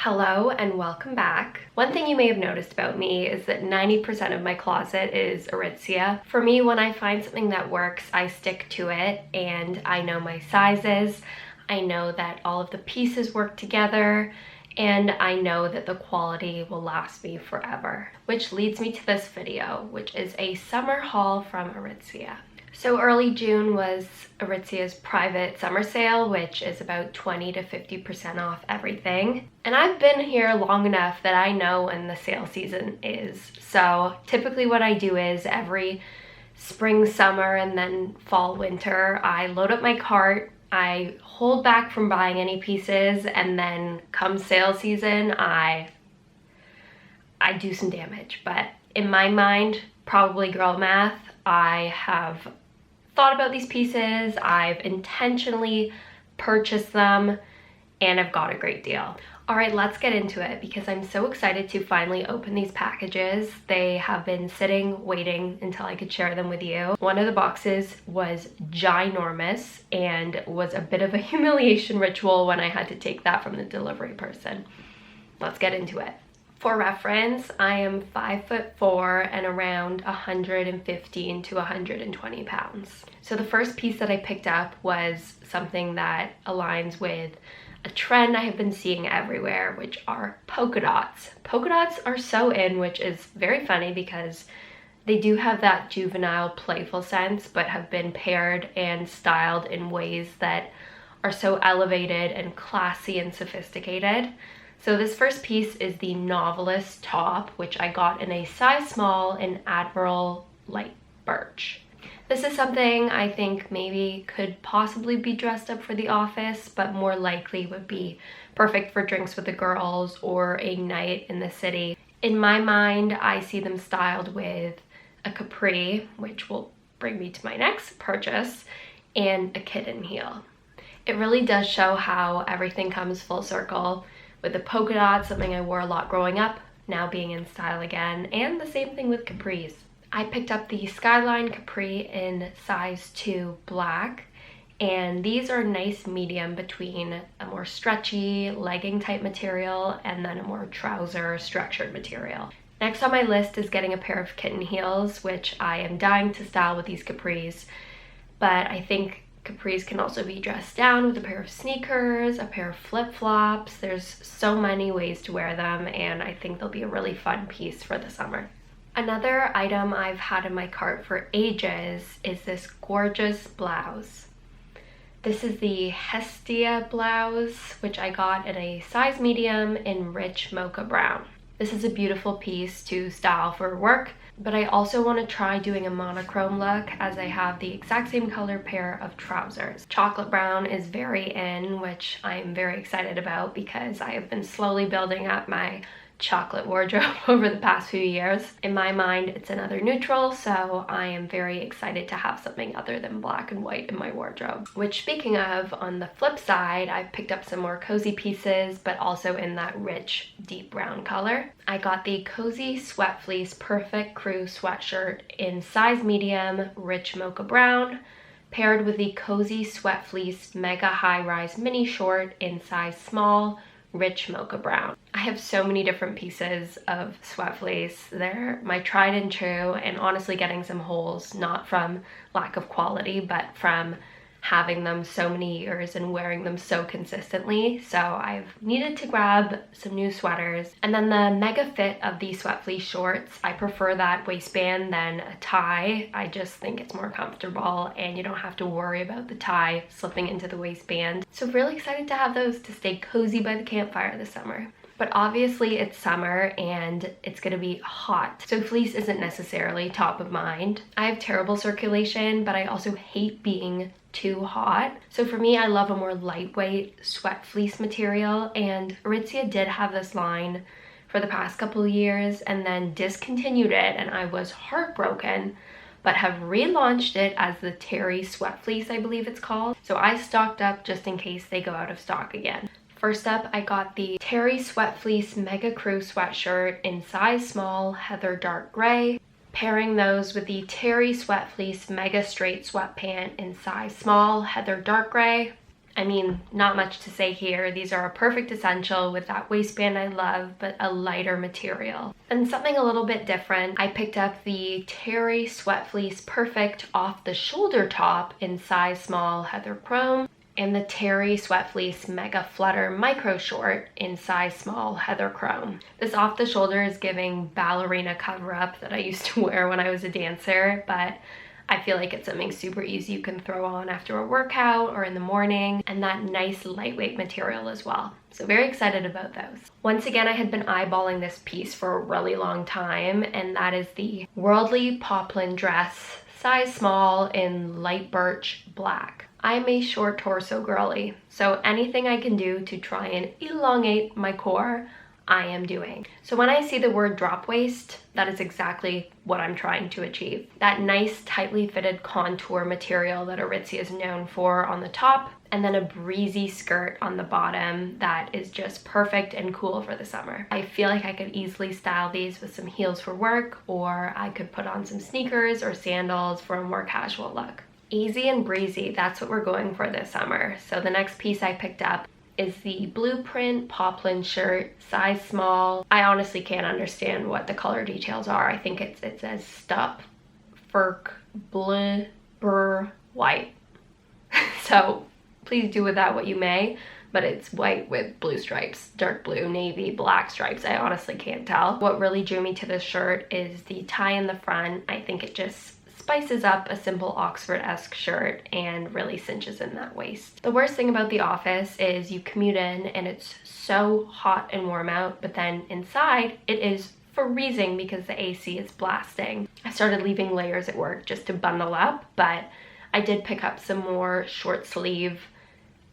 Hello and welcome back. One thing you may have noticed about me is that 90% of my closet is Aritzia. For me, when I find something that works, I stick to it, and I know my sizes. I know that all of the pieces work together, and I know that the quality will last me forever. Which leads me to this video, which is a summer haul from Aritzia. So early June was Aritzia's private summer sale, which is about 20 to 50% off everything. And I've been here long enough that I know when the sale season is. So typically what I do is every spring, summer, and then fall, winter, I load up my cart, I hold back from buying any pieces, and then come sale season, I do some damage. But in my mind, probably girl math, I have thought about these pieces, I've intentionally purchased them, and I've got a great deal. All right, let's get into it because I'm so excited to finally open these packages. They have been sitting, waiting until I could share them with you. One of the boxes was ginormous and was a bit of a humiliation ritual when I had to take that from the delivery person. Let's get into it. For reference, I am 5'4" and around 115 to 120 pounds. So the first piece that I picked up was something that aligns with a trend I have been seeing everywhere, which are polka dots. Polka dots are so in, which is very funny because they do have that juvenile, playful sense, but have been paired and styled in ways that are so elevated and classy and sophisticated. So this first piece is the Novelist top, which I got in a size small in Admiral Light Birch. This is something I think maybe could possibly be dressed up for the office, but more likely would be perfect for drinks with the girls or a night in the city. In my mind, I see them styled with a capri, which will bring me to my next purchase, and a kitten heel. It really does show how everything comes full circle, with the polka dots, something I wore a lot growing up, now being in style again, and the same thing with capris. I picked up the Skyline capri in size 2 black, and these are a nice medium between a more stretchy legging type material and then a more trouser structured material. Next on my list is getting a pair of kitten heels, which I am dying to style with these capris, but I think capris can also be dressed down with a pair of sneakers, a pair of flip-flops. There's so many ways to wear them, and I think they'll be a really fun piece for the summer. Another item I've had in my cart for ages is this gorgeous blouse. This is the Hestia blouse, which I got in a size medium in rich mocha brown. This is a beautiful piece to style for work, but I also want to try doing a monochrome look as I have the exact same color pair of trousers. Chocolate brown is very in, which I'm very excited about because I have been slowly building up my chocolate wardrobe over the past few years. In my mind, it's another neutral, so I am very excited to have something other than black and white in my wardrobe. Which, speaking of, on the flip side, I've picked up some more cozy pieces, but also in that rich, deep brown color. I got the Cozy Sweatfleece Perfect Crew sweatshirt in size medium, rich mocha brown, paired with the Cozy Sweatfleece Mega High Rise Mini Short in size small, rich mocha brown. I have so many different pieces of sweat fleece. They're my tried and true, and honestly getting some holes, not from lack of quality, but from having them so many years and wearing them so consistently. So I've needed to grab some new sweaters. And then the mega fit of the sweat fleece shorts, I prefer that waistband than a tie. I just think it's more comfortable and you don't have to worry about the tie slipping into the waistband. So really excited to have those to stay cozy by the campfire this summer. But obviously it's summer and it's gonna be hot, so fleece isn't necessarily top of mind. I have terrible circulation, but I also hate being too hot. So for me, I love a more lightweight sweat fleece material, and Aritzia did have this line for the past couple of years and then discontinued it, and I was heartbroken, but have relaunched it as the Terry Sweat Fleece, I believe it's called. So I stocked up just in case they go out of stock again. First up, I got the Terry Sweat Fleece Mega Crew sweatshirt in size small, heather dark gray, pairing those with the Terry Sweat Fleece Mega Straight Sweatpant in size small, heather dark gray. I mean, not much to say here. These are a perfect essential with that waistband I love, but a lighter material. And something a little bit different, I picked up the Terry Sweatfleece Perfect off the shoulder top in size small heather chrome, and the Terry Sweatfleece Mega Flutter Micro Short in size small heather chrome. This off the shoulder is giving ballerina cover up that I used to wear when I was a dancer, but I feel like it's something super easy you can throw on after a workout or in the morning, and that nice lightweight material as well. So very excited about those. Once again, I had been eyeballing this piece for a really long time, and that is the Worldly Poplin dress, size small in light birch black. I'm a short torso girly, so anything I can do to try and elongate my core, I am doing. So when I see the word drop waist, that is exactly what I'm trying to achieve. That nice tightly fitted contour material that Aritzia is known for on the top, and then a breezy skirt on the bottom that is just perfect and cool for the summer. I feel like I could easily style these with some heels for work, or I could put on some sneakers or sandals for a more casual look. Easy and breezy, that's what we're going for this summer. So the next piece I picked up is the Blueprint Poplin shirt, size small. I honestly can't understand what the color details are. I think it says stup, furk, bleu, burr, white. So please do with that what you may, but it's white with blue stripes, dark blue, navy, black stripes. I honestly can't tell. What really drew me to this shirt is the tie in the front. I think it just spices up a simple Oxford-esque shirt and really cinches in that waist. The worst thing about the office is you commute in and it's so hot and warm out, but then inside it is freezing because the AC is blasting. I started leaving layers at work just to bundle up, but I did pick up some more short sleeve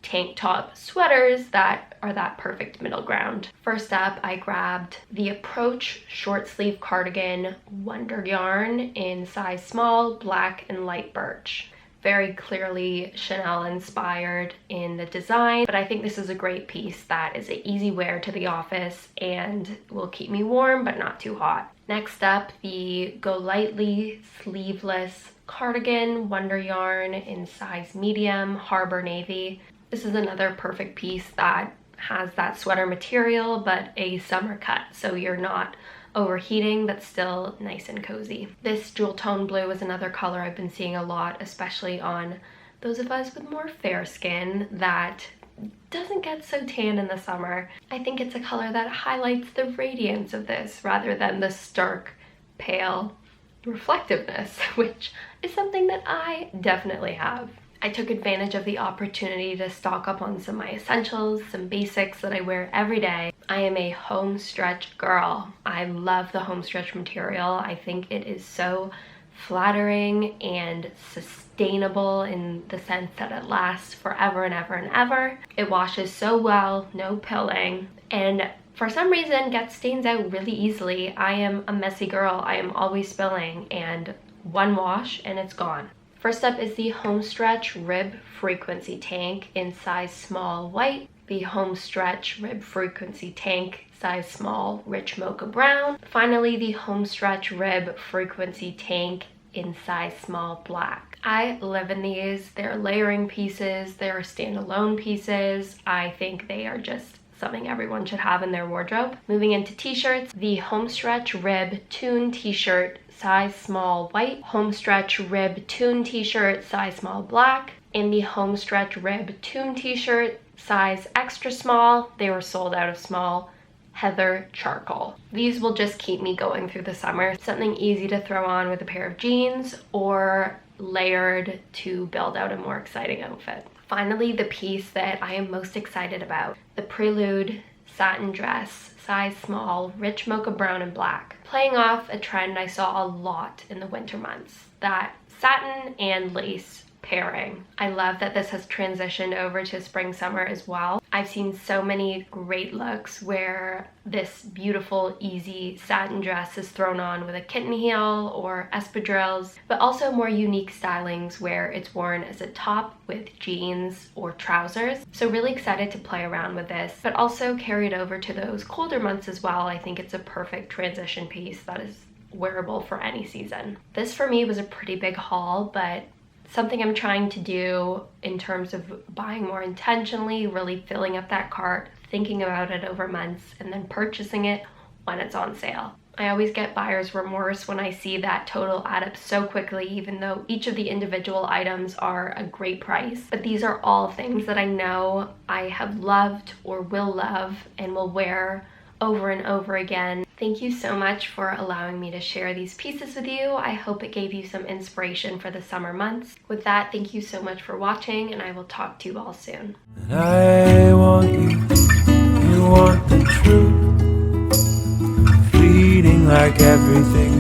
tank top sweaters that are that perfect middle ground. First up, I grabbed the Approach short sleeve cardigan Wonder Yarn in size small, black and light birch. Very clearly Chanel inspired in the design, but I think this is a great piece that is an easy wear to the office and will keep me warm but not too hot. Next up, the Go Lightly sleeveless cardigan Wonder Yarn in size medium, Harbor Navy. This is another perfect piece that has that sweater material but a summer cut, so you're not overheating but still nice and cozy. This jewel tone blue is another color I've been seeing a lot, especially on those of us with more fair skin that doesn't get so tan in the summer. I think it's a color that highlights the radiance of this rather than the stark, pale reflectiveness, which is something that I definitely have. I took advantage of the opportunity to stock up on some of my essentials, some basics that I wear every day. I am a home stretch girl. I love the home stretch material. I think it is so flattering and sustainable in the sense that it lasts forever and ever and ever. It washes so well, no pilling, and for some reason gets stains out really easily. I am a messy girl. I am always spilling, and one wash and it's gone. First up is the Homestretch Rib Frequency Tank in size small white, the Homestretch Rib Frequency Tank size small rich mocha brown, finally the Homestretch Rib Frequency Tank in size small black. I live in these. They're layering pieces, they're standalone pieces. I think they are just something everyone should have in their wardrobe. Moving into t-shirts, the Homestretch Rib Tune t-shirt size small white, Homestretch Rib Tune t-shirt size small black, and the Homestretch Rib Tune t-shirt size extra small. They were sold out of small, heather charcoal. These will just keep me going through the summer. Something easy to throw on with a pair of jeans or layered to build out a more exciting outfit. Finally, the piece that I am most excited about, the Prelude satin dress, size small, rich mocha brown and black. Playing off a trend I saw a lot in the winter months, that satin and lace pairing. I love that this has transitioned over to spring summer as well. I've seen so many great looks where this beautiful easy satin dress is thrown on with a kitten heel or espadrilles, but also more unique stylings where it's worn as a top with jeans or trousers. So really excited to play around with this, but also carry it over to those colder months as well. I think it's a perfect transition piece that is wearable for any season. This for me was a pretty big haul, but something I'm trying to do in terms of buying more intentionally, really filling up that cart, thinking about it over months, and then purchasing it when it's on sale. I always get buyer's remorse when I see that total add up so quickly, even though each of the individual items are a great price. But these are all things that I know I have loved or will love and will wear over and over again. Thank you so much for allowing me to share these pieces with you. I hope it gave you some inspiration for the summer months. With that, thank you so much for watching, and I will talk to you all soon. And I want you, you want the truth, fleeting like everything